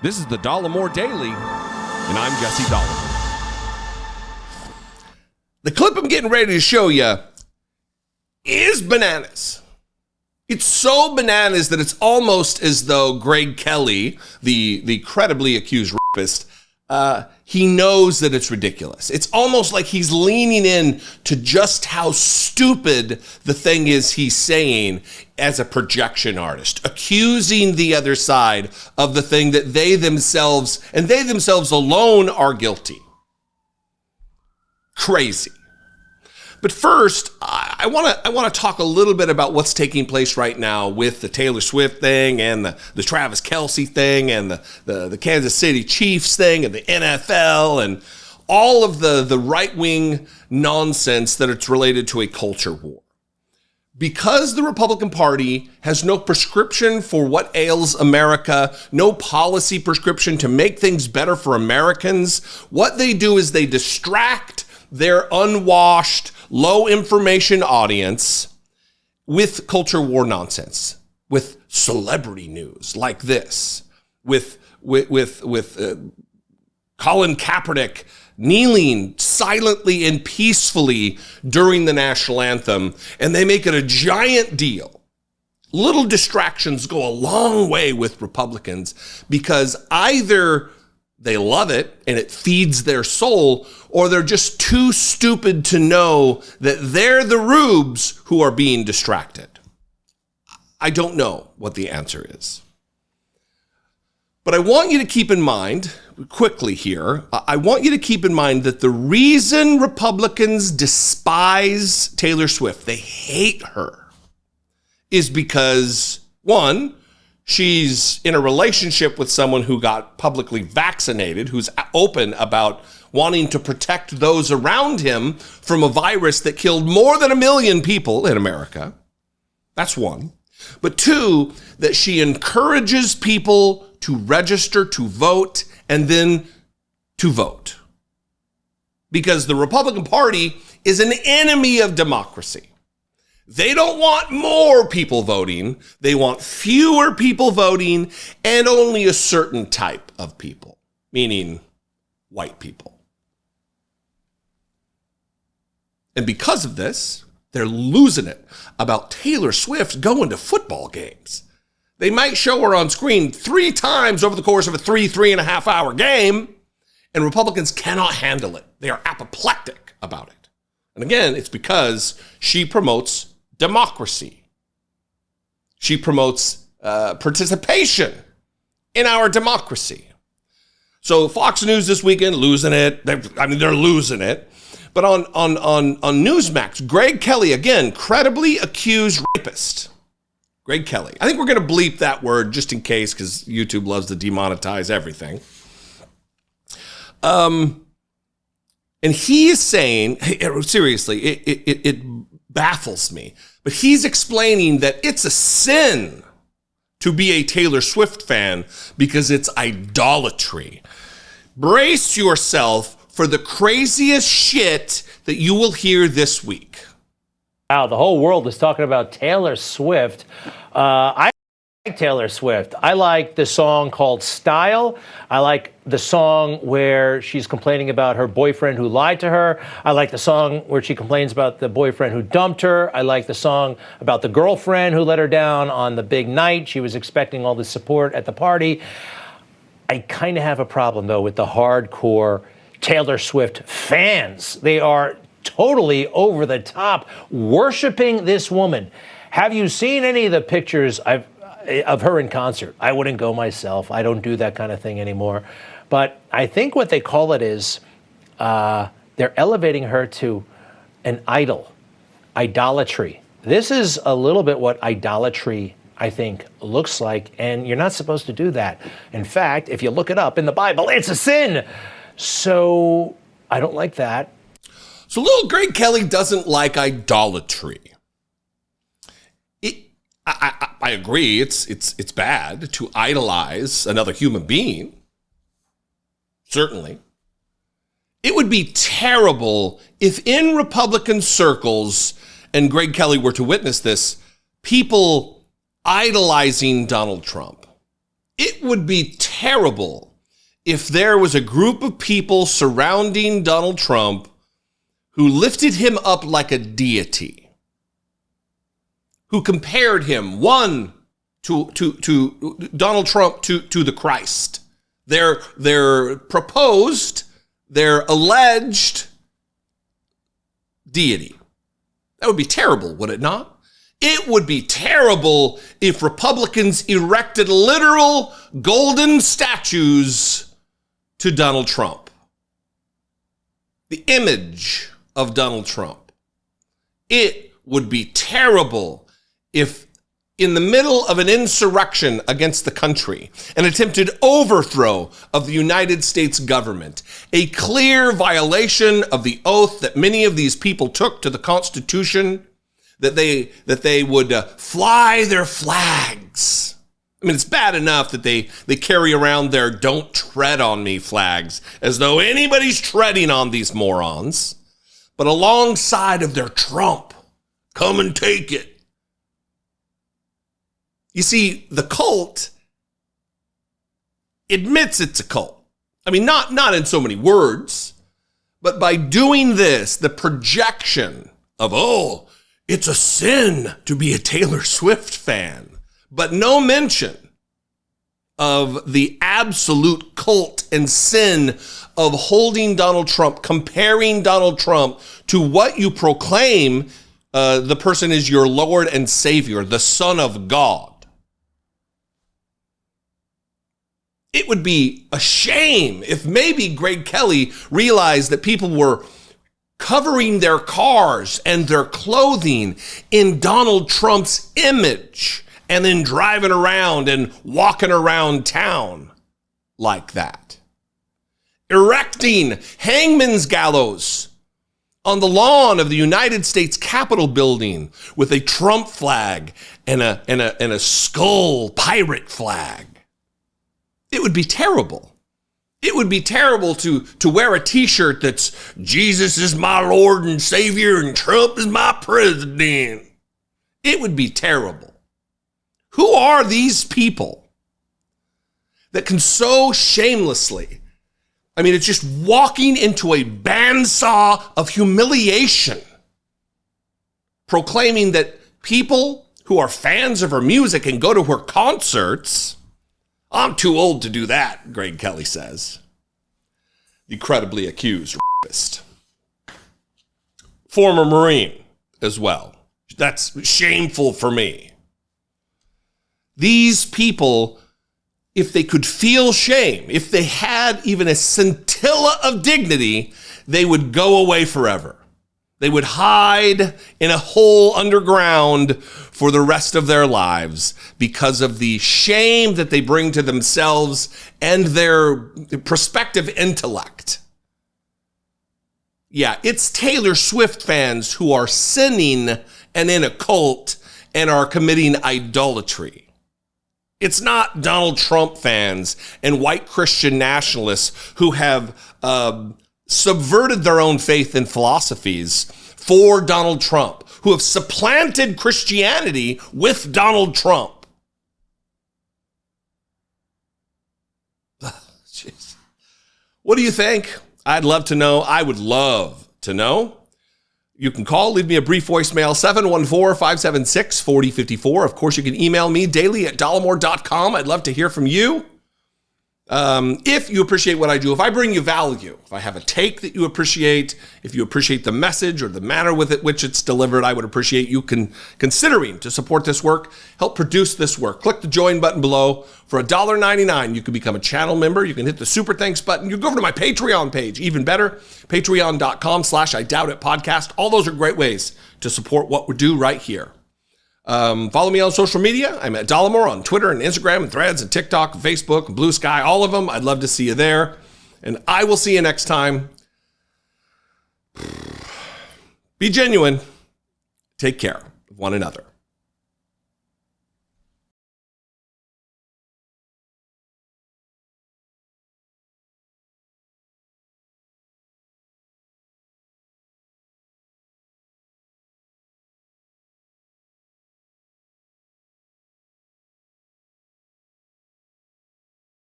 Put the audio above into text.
This is the Dollemore Daily, and I'm Jesse Dollemore. The clip I'm getting ready to show you is bananas. It's so bananas that it's almost as though Greg Kelly, the credibly accused rapist, he knows that it's ridiculous. It's almost like he's leaning in to just how stupid the thing is he's saying as a projection artist, accusing the other side of the thing that they themselves, and they themselves alone, are guilty. Crazy. But first, I want to talk a little bit about what's taking place right now with the Taylor Swift thing and the Travis Kelce thing and the Kansas City Chiefs thing and the NFL and all of the right-wing nonsense that it's related to a culture war. Because the Republican Party has no prescription for what ails America, no policy prescription to make things better for Americans, what they do is they distract their unwashed, low information audience with culture war nonsense, with celebrity news like this, with Colin Kaepernick kneeling silently and peacefully during the national anthem, and they make it a giant deal. Little distractions go a long way with Republicans because either they love it and it feeds their soul, or they're just too stupid to know that they're the rubes who are being distracted. I don't know what the answer is. But I want you to keep in mind, quickly here, I want you to keep in mind that the reason Republicans despise Taylor Swift, they hate her, is because, one, she's in a relationship with someone who got publicly vaccinated, who's open about wanting to protect those around him from a virus that killed more than 1 million people in America. That's one. But two, that she encourages people to register to vote and then to vote. Because the Republican Party is an enemy of democracy. They don't want more people voting. They want fewer people voting and only a certain type of people, meaning white people. And because of this, they're losing it about Taylor Swift going to football games. They might show her on screen 3 times over the course of a 3.5 hour game, and Republicans cannot handle it. They are apoplectic about it. And again, it's because she promotes democracy. She promotes participation in our democracy. So Fox News this weekend, losing it. They're losing it. But on Newsmax, Greg Kelly, again, credibly accused rapist. Greg Kelly. I think we're going to bleep that word just in case, because YouTube loves to demonetize everything. And he is saying, seriously, it baffles me, but he's explaining that it's a sin to be a Taylor Swift fan because it's idolatry. Brace yourself for the craziest shit that you will hear this week. Wow, the whole world is talking about Taylor Swift. I like Taylor Swift. I like the song called Style. I like the song where she's complaining about her boyfriend who lied to her. I like the song where she complains about the boyfriend who dumped her. I like the song about the girlfriend who let her down on the big night. She was expecting all the support at the party. I kind of have a problem, though, with the hardcore Taylor Swift fans. They are totally over the top, worshiping this woman. Have you seen any of the pictures of her in concert? I wouldn't go myself. I don't do that kind of thing anymore. But I think what they call it is they're elevating her to an idol, idolatry. This is a little bit what idolatry, I think, looks like, and you're not supposed to do that. In fact, if you look it up in the Bible, it's a sin. So I don't like that. So little Greg Kelly doesn't like idolatry. I agree, it's bad to idolize another human being. Certainly. It would be terrible if in Republican circles, and Greg Kelly were to witness this, people idolizing Donald Trump. It would be terrible terrible if there was a group of people surrounding Donald Trump who lifted him up like a deity, who compared him, one, to Donald Trump to the Christ. Their proposed, their alleged deity. That would be terrible, would it not? It would be terrible if Republicans erected literal golden statues to Donald Trump. The image of Donald Trump. It would be terrible if, in the middle of an insurrection against the country, an attempted overthrow of the United States government, a clear violation of the oath that many of these people took to the Constitution, that they would fly their flags. I mean, it's bad enough that they carry around their "don't tread on me" flags, as though anybody's treading on these morons. But alongside of their Trump, come and take it. You see, the cult admits it's a cult. I mean, not in so many words, but by doing this, the projection of, oh, it's a sin to be a Taylor Swift fan, but no mention of the absolute cult and sin of holding Donald Trump, comparing Donald Trump to what you proclaim the person is your Lord and Savior, the Son of God. It would be a shame if maybe Greg Kelly realized that people were covering their cars and their clothing in Donald Trump's image and then driving around and walking around town like that. Erecting hangman's gallows on the lawn of the United States Capitol building with a Trump flag and a skull pirate flag. It would be terrible. It would be terrible to wear a t-shirt that's "Jesus is my Lord and Savior and Trump is my president." It would be terrible. Who are these people that can so shamelessly, I mean, it's just walking into a bandsaw of humiliation, proclaiming that people who are fans of her music and go to her concerts, I'm too old to do that, Greg Kelly says. The credibly accused rapist. Former Marine as well. That's shameful for me. These people, if they could feel shame, if they had even a scintilla of dignity, they would go away forever. They would hide in a hole underground for the rest of their lives because of the shame that they bring to themselves and their prospective intellect. Yeah, it's Taylor Swift fans who are sinning and in a cult and are committing idolatry. It's not Donald Trump fans and white Christian nationalists who have subverted their own faith and philosophies for Donald Trump, who have supplanted Christianity with Donald Trump. Jeez. What do you think? I'd love to know. I would love to know. You can call, leave me a brief voicemail, 714-576-4054. Of course, you can email me daily at dollemore.com. I'd love to hear from you. If you appreciate what I do, if I bring you value, if I have a take that you appreciate, if you appreciate the message or the manner with which it's delivered, I would appreciate you considering to support this work, help produce this work. Click the join button below. For $1.99, you can become a channel member. You can hit the super thanks button. You can go over to my Patreon page, even better, patreon.com/idouititpodcast. All those are great ways to support what we do right here. Follow me on social media. I'm at Dollemore on Twitter and Instagram and Threads and TikTok and Facebook and Blue Sky, all of them. I'd love to see you there. And I will see you next time. Be genuine. Take care of one another.